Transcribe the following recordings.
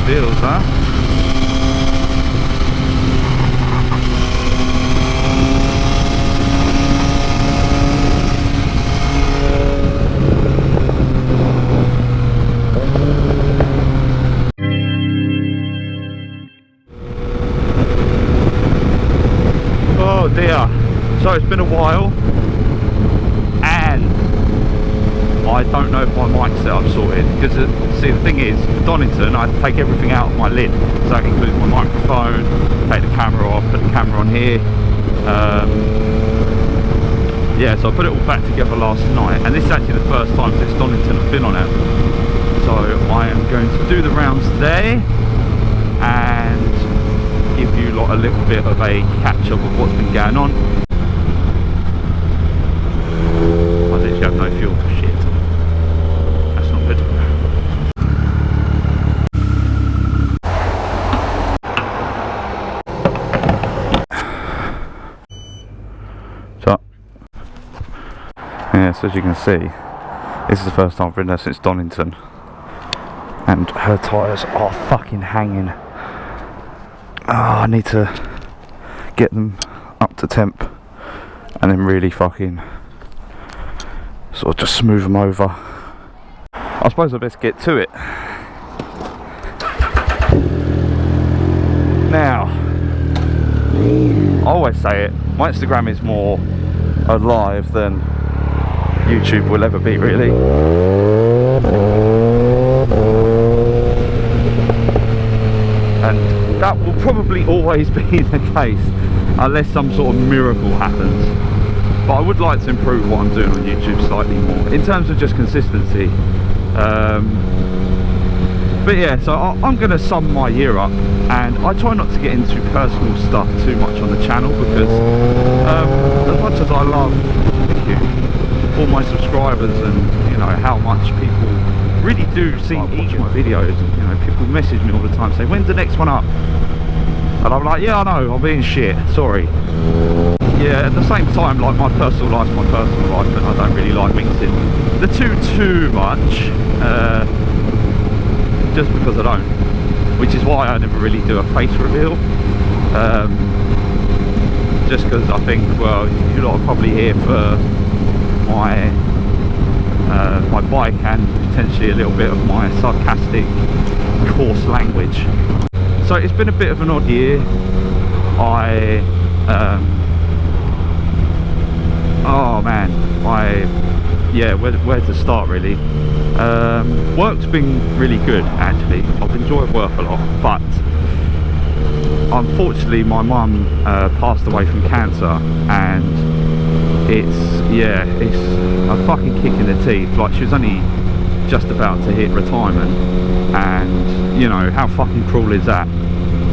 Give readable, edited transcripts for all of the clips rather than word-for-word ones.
reveals, huh? Oh dear. So it's been a while, and I don't know if my mic setup's sorted, because see, the thing is, for Donington I take everything out of my lid, so that includes my microphone, take the camera off, put the camera on here. Yeah, so I put it all back together last night, and this is actually the first time since Donington I've been on it. So I am going to do the rounds today and give you lot a little bit of a catch up of what's been going on. I literally have no fuel. Shit. That's not good. So, yeah, so as you can see, this is the first time I've ridden her since Donington, and her tyres are fucking hanging. Oh, I need to get them up to temp and then really fucking sort of just smooth them over. I suppose I best get to it. Now, I always say it, my Instagram is more alive than YouTube will ever be, really. And that will probably always be the case unless some sort of miracle happens. But I would like to improve what I'm doing on YouTube slightly more in terms of just consistency. But yeah, so I'm going to sum my year up, and I try not to get into personal stuff too much on the channel, because as much as I love all my subscribers and you know how much people really do see each of my videos, you know, people message me all the time, say when's the next one up, and I'm like, yeah, I know, I'm being shit, sorry. Yeah, at the same time, like, my personal life's my personal life, and I don't really like mixing the two too much, just because I don't, which is why I never really do a face reveal, just because I think, well, you lot are probably here for my my bike and potentially a little bit of my sarcastic, coarse language. So it's been a bit of an odd year. Oh man, yeah, where to start really? Work's been really good actually. I've enjoyed work a lot, but unfortunately my mum passed away from cancer, and it's a fucking kick in the teeth. Like, she was only just about to hit retirement, and you know how fucking cruel is that?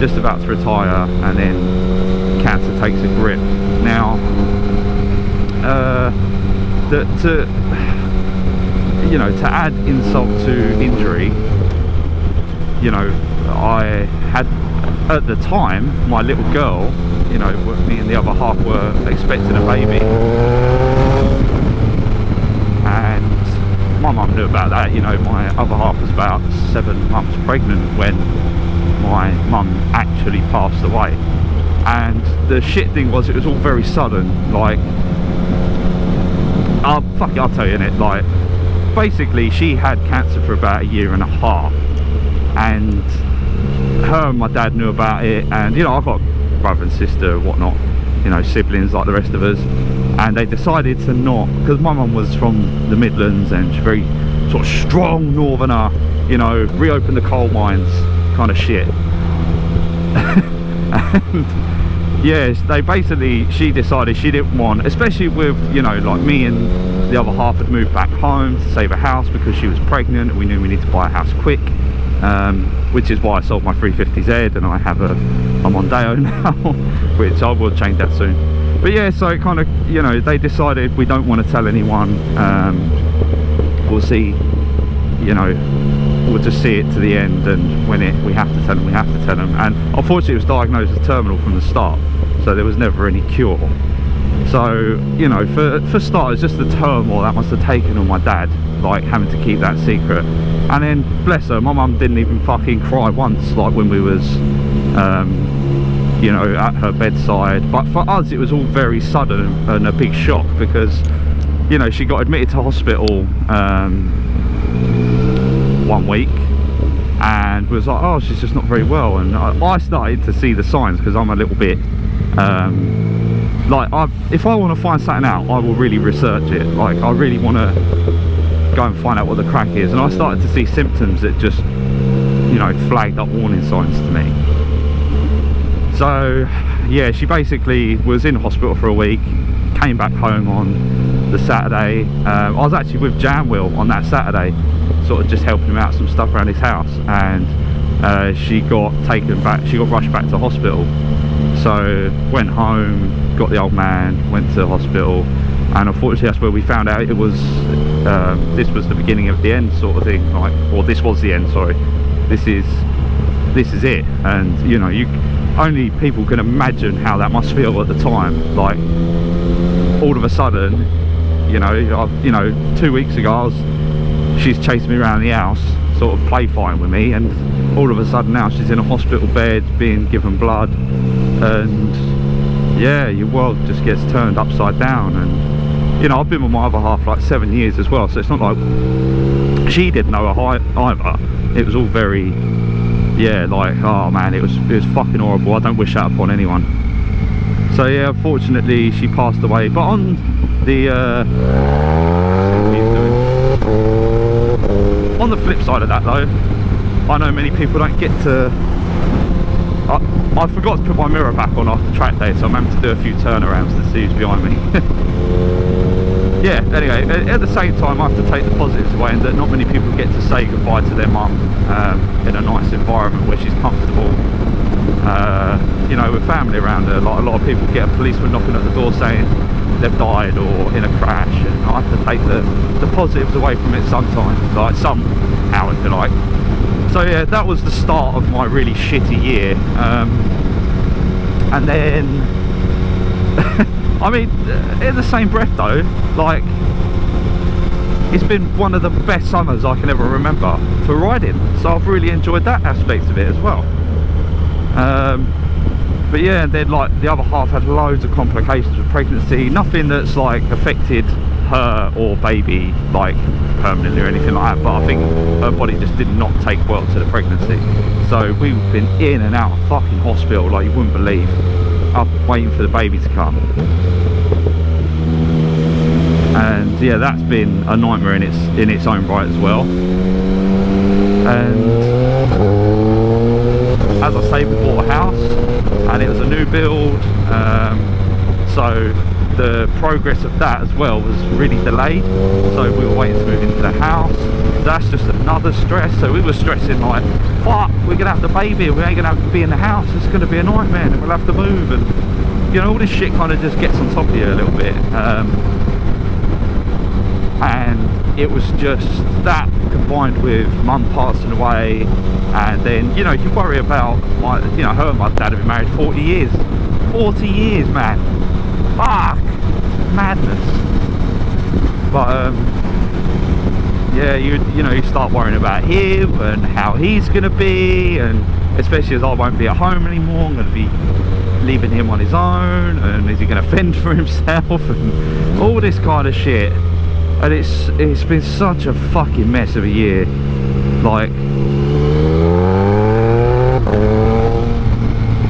Just about to retire and then cancer takes a grip. Now to add insult to injury, you know, I had at the time my little girl, you know, me and the other half were expecting a baby, and my mum knew about that. You know, my other half was about 7 months pregnant when my mum actually passed away, and the shit thing was, it was all very sudden. Like, fuck it, I'll tell you, innit? Like, basically she had cancer for about 1.5 years, and her and my dad knew about it, and you know, I've got brother and sister, whatnot, you know, siblings like the rest of us, and they decided to not, because my mum was from the Midlands and she's very sort of strong northerner, you know, reopen the coal mines kind of shit. And yes, she decided she didn't want, especially with, you know, like me and the other half had moved back home to save a house because she was pregnant, and we knew we needed to buy a house quick, which is why I sold my 350Z, and I'm on Mondeo now, which I will change that soon. But yeah, so it kind of, you know, they decided we don't want to tell anyone, we'll see, you know, we'll just see it to the end, and when we have to tell them, we have to tell them. And unfortunately it was diagnosed as terminal from the start, so there was never any cure. So, you know, for starters, just the turmoil that must have taken on my dad, like having to keep that secret. And then, bless her, my mum didn't even fucking cry once, like when we was, you know, at her bedside. But for us, it was all very sudden and a big shock because, you know, she got admitted to hospital 1 week and was like, oh, she's just not very well. And I started to see the signs because I'm a little bit like, if I want to find something out, I will really research it. Like, I really want to go and find out what the crack is. And I started to see symptoms that just, you know, flagged up warning signs to me. So yeah, she basically was in hospital for a week, came back home on the Saturday. I was actually with Janwil on that Saturday, sort of just helping him out some stuff around his house, and she got taken back, she got rushed back to hospital. So went home, got the old man, went to the hospital, and unfortunately that's where we found out it was this was the beginning of the end sort of thing, like, or this was the end, sorry, this is it. And you know, only people can imagine how that must feel at the time. Like, all of a sudden, you know, 2 weeks ago she's chasing me around the house, sort of play fighting with me, and all of a sudden now she's in a hospital bed being given blood, and yeah, your world just gets turned upside down. And you know, I've been with my other half like 7 years as well, so it's not like she didn't know her either. It was all very, yeah, like, oh man, it was fucking horrible. I don't wish that upon anyone. So yeah, unfortunately she passed away. But on the flip side of that though, I know many people don't get to, I forgot to put my mirror back on after track day, so I'm having to do a few turnarounds to see who's behind me. Yeah, anyway, at the same time I have to take the positives away, and that not many people get to say goodbye to their mum in a nice environment where she's comfortable, you know, with family around her. Like, a lot of people get a policeman knocking at the door saying they've died or in a crash, and I have to take the positives away from it sometimes, like somehow, if you like. So yeah, that was the start of my really shitty year. And then I mean, in the same breath though, like, it's been one of the best summers I can ever remember for riding, so I've really enjoyed that aspect of it as well. But yeah, and then like the other half had loads of complications with pregnancy, nothing that's like affected her or baby like permanently or anything like that, but I think her body just did not take well to the pregnancy. So we've been in and out of fucking hospital like you wouldn't believe, up waiting for the baby to come. And yeah, that's been a nightmare in its own right as well. And as I say, we bought a house and it was a new build, so the progress of that as well was really delayed, so we were waiting to move into the house. That's just another stress. So we were stressing like, fuck, we're gonna have the baby, we ain't gonna have to be in the house, it's gonna be a nightmare, and we'll have to move, and you know, all this shit kind of just gets on top of you a little bit. And it was just that combined with mum passing away, and then, you know, you worry about her and my dad have been married 40 years. 40 years, man. Fuck, madness. But yeah, you know, you start worrying about him and how he's gonna be, and especially as I won't be at home anymore, I'm gonna be leaving him on his own, and is he gonna fend for himself, and all this kind of shit. And it's been such a fucking mess of a year, like,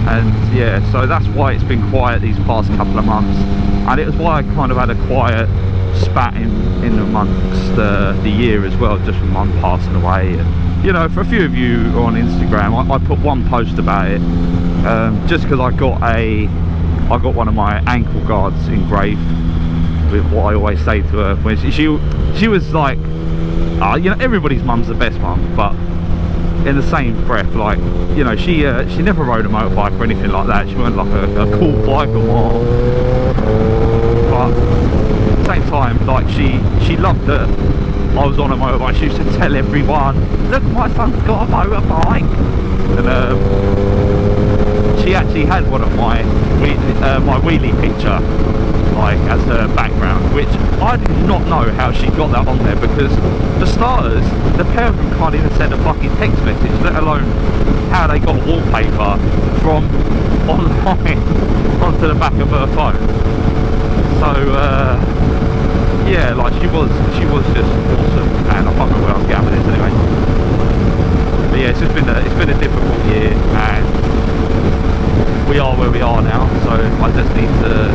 and yeah, so that's why it's been quiet these past couple of months, and it was why I kind of had a quiet spat in amongst the year as well, just from mum passing away. And you know, for a few of you on Instagram, I put one post about it, just because I got one of my ankle guards engraved with what I always say to her when she was like, you know, everybody's mum's the best mum, but in the same breath, like, you know, she never rode a motorbike or anything like that. She wasn't like a cool biker mom, but at the same time, like, she loved that I was on a motorbike. She used to tell everyone, look, my son's got a motorbike. And she actually had one of my wheelie picture like as her background, which I did not know how she got that on there, because for starters, the pair of them can't even send a fucking text message, let alone how they got wallpaper from online onto the back of her phone. So yeah, like she was just awesome, and I can't remember where I was going with this anyway. But yeah, it's been a difficult year, and we are where we are now, so I just need to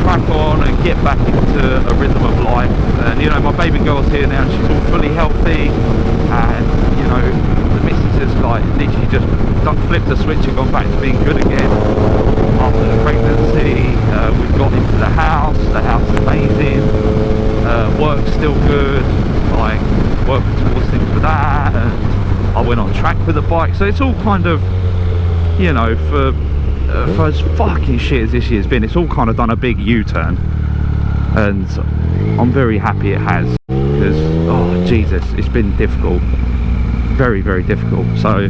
crack on and get back into a rhythm of life. And you know, my baby girl's here now, and she's all fully healthy, and you know, the missus is like literally just done flipped the switch and gone back to being good again after the pregnancy. We've got into the house is amazing, work's still good, like working towards things for that, and I went on track with the bike, so it's all kind of, you know, for as fucking shit as this year's been, it's all kind of done a big U-turn, and I'm very happy it has, because oh Jesus, it's been difficult, very, very difficult. So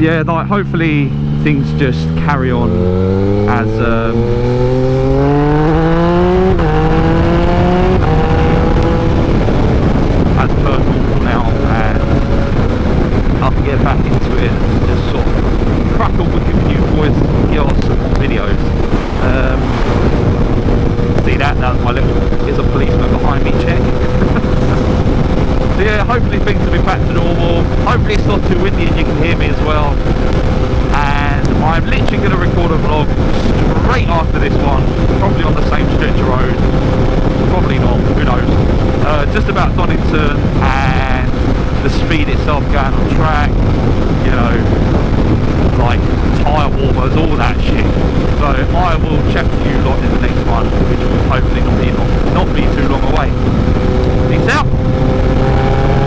yeah, like hopefully things just carry on as per normal now, and I can get back into it and just sort of crack on with you boys and get on some more videos. See that my little, there's a policeman behind me, check. So yeah, hopefully things will be back to normal. Hopefully it's not too windy and you can hear me as well. And I'm literally going to record a vlog straight after this one, probably on the same stretch of road. Probably not, who knows. Just about Donington and the speed itself going on track, you know,